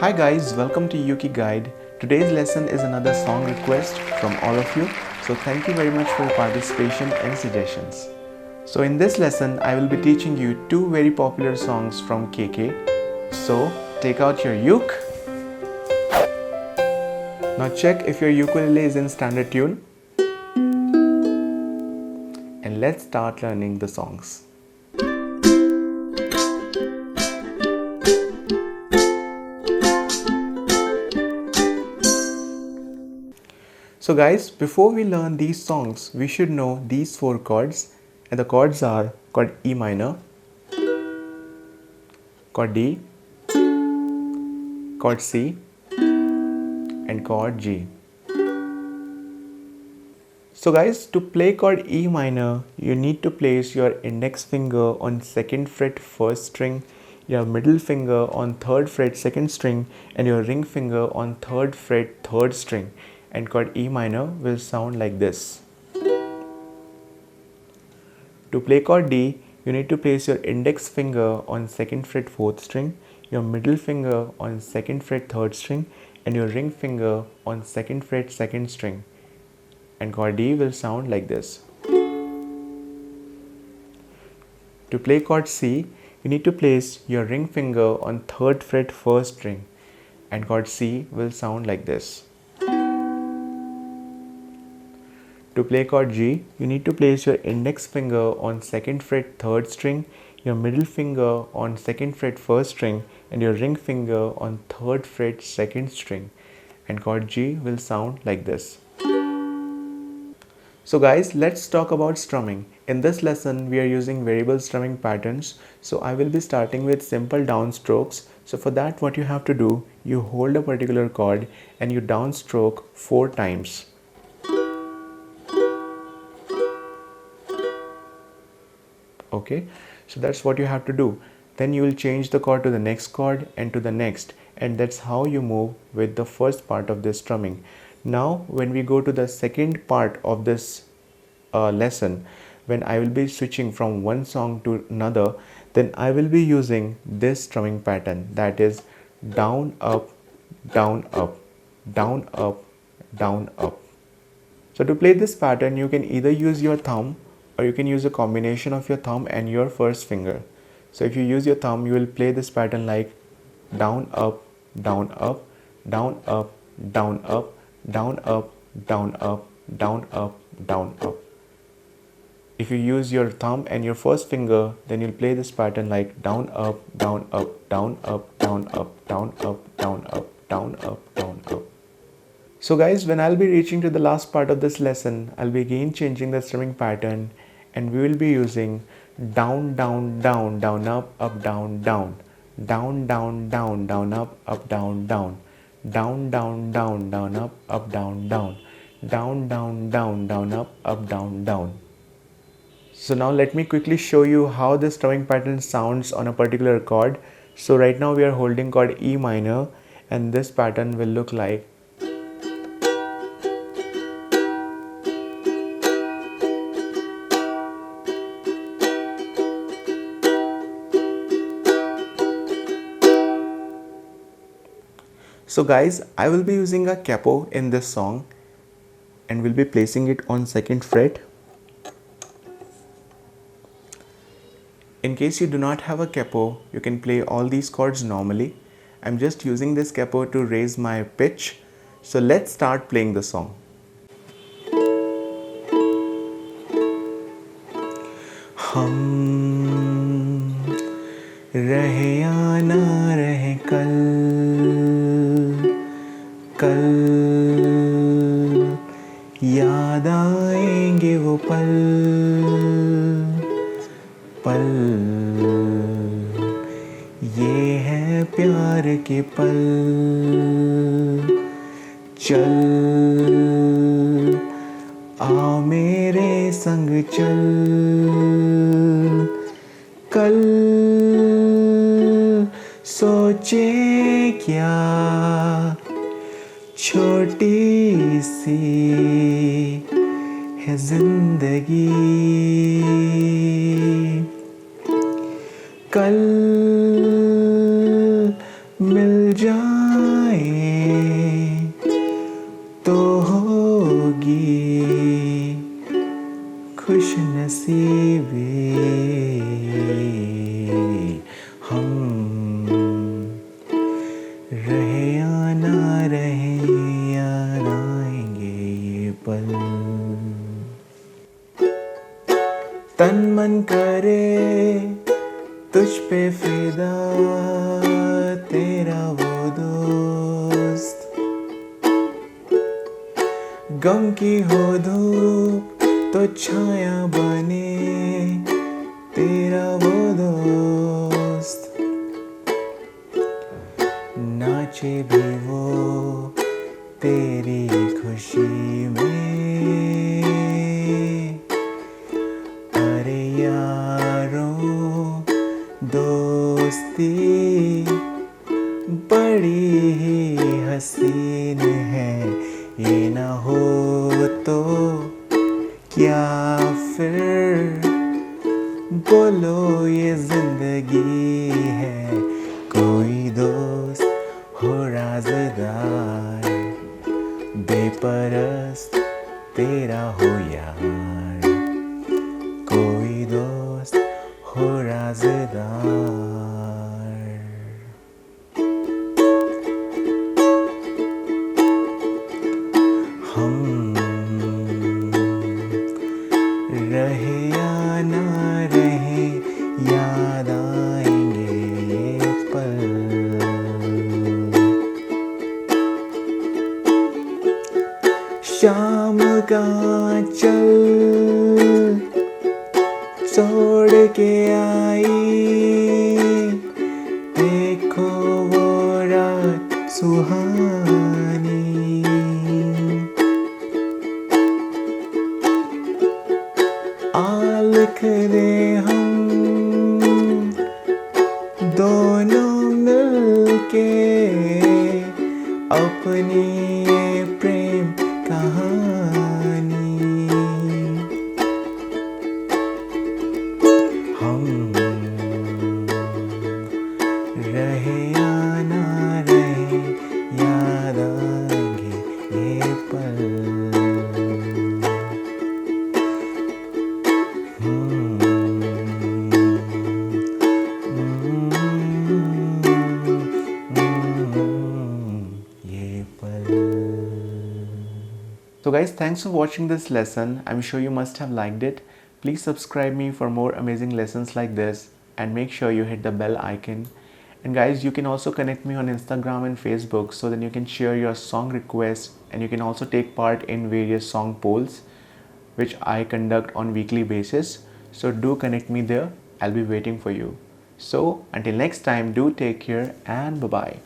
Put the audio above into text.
Hi guys, welcome to Ukeguide. Today's lesson is another song request from all of you. So thank you very much for your participation and suggestions. So in this lesson, I will be teaching you two very popular songs from KK. So take out your uke. Now check if your ukulele is in standard tune. And let's start learning the songs. So guys, before we learn these songs, we should know these four chords, and the chords are chord E minor, chord D, chord C, and chord G. So guys, to play chord E minor, you need to place your index finger on 2nd fret 1st string, your middle finger on 3rd fret 2nd string, and your ring finger on 3rd fret 3rd string. And chord E minor will sound like this. To play chord D, you need to place your index finger on 2nd fret 4th string, your middle finger on 2nd fret 3rd string, and your ring finger on 2nd fret 2nd string. And chord D will sound like this. To play chord C, you need to place your ring finger on 3rd fret 1st string, and chord C will sound like this. To play chord G, you need to place your index finger on 2nd fret 3rd string, your middle finger on 2nd fret 1st string, and your ring finger on 3rd fret 2nd string. And chord G will sound like this. So guys, let's talk about strumming. In this lesson, we are using variable strumming patterns. So I will be starting with simple downstrokes. So for that, what you have to do, you hold a particular chord and you downstroke 4 times. Okay, so that's what you have to do. Then you will change the chord to the next chord and to the next, and that's how you move with the first part of this strumming. Now when we go to the second part of this lesson, when I will be switching from one song to another, then I will be using this strumming pattern, that is down up, down up, down up, down up. So to play this pattern, you can either use your thumb or you can use a combination of your thumb and your first finger. So if you use your thumb, you will play this pattern like down up, down up, down up, down up, down up, down up, down up, down up. If you use your thumb and your first finger, then you'll play this pattern like down up, down up, down up, down up, down up, down up, down up, down up. So guys, when I'll be reaching to the last part of this lesson, I'll be again changing the strumming pattern, and we will be using down, down, down, down, up, down, down, down, down, down, down, up, down, down, down, down, down, down, up, down, down, down, down, down, down, up, down, down. So now let me quickly show you how this strumming pattern sounds on a particular chord. So right now we are holding chord E minor, and this pattern will look like. So guys, I will be using a capo in this song and will be placing it on 2nd fret. In case you do not have a capo, you can play all these chords normally. I'm just using this capo to raise my pitch. So let's start playing the song. हम रहे या ना रहे कल, कल याद आएंगे वो पल, पल ये है प्यार के पल, चल आ मेरे संग चल, कल सोचे क्या छोटी सी है जिंदगी, कल मिल जाए तो होगी खुश नसीबी हम, रहे या ना रहे याद आएंगे ये पल। तन मन करे तुझ पे फिदा तेरा वो दोस्त, गम की हो धूप तो छाया बने तेरा वो दोस्त, नाचे भी वो तेरी खुशी में। अरे यारों दोस्ती बड़ी ही हसीन है, ये ना हो तो क्या फिर बोलो ये जिंदगी है। कोई दोस्त हो राज़दार, बेपरस्त तेरा हो यार, कोई दोस्त हो राज़दार। हम रहे या ना रहे याद आएंगे ये पल। शाम का चल छोड़ के आई, देखो वो रात सुहानी, लिख दे हम दोनों मिलके अपनी ये प्रेम कहानी। हम रहे या ना रहे याद आएंगे ये पल। So guys, thanks for watching this lesson. I'm sure you must have liked it. Please subscribe me for more amazing lessons like this and make sure you hit the bell icon. And guys, you can also connect me on Instagram and Facebook, so then you can share your song requests and you can also take part in various song polls which I conduct on weekly basis. So do connect me there. I'll be waiting for you. So until next time, do take care and bye-bye.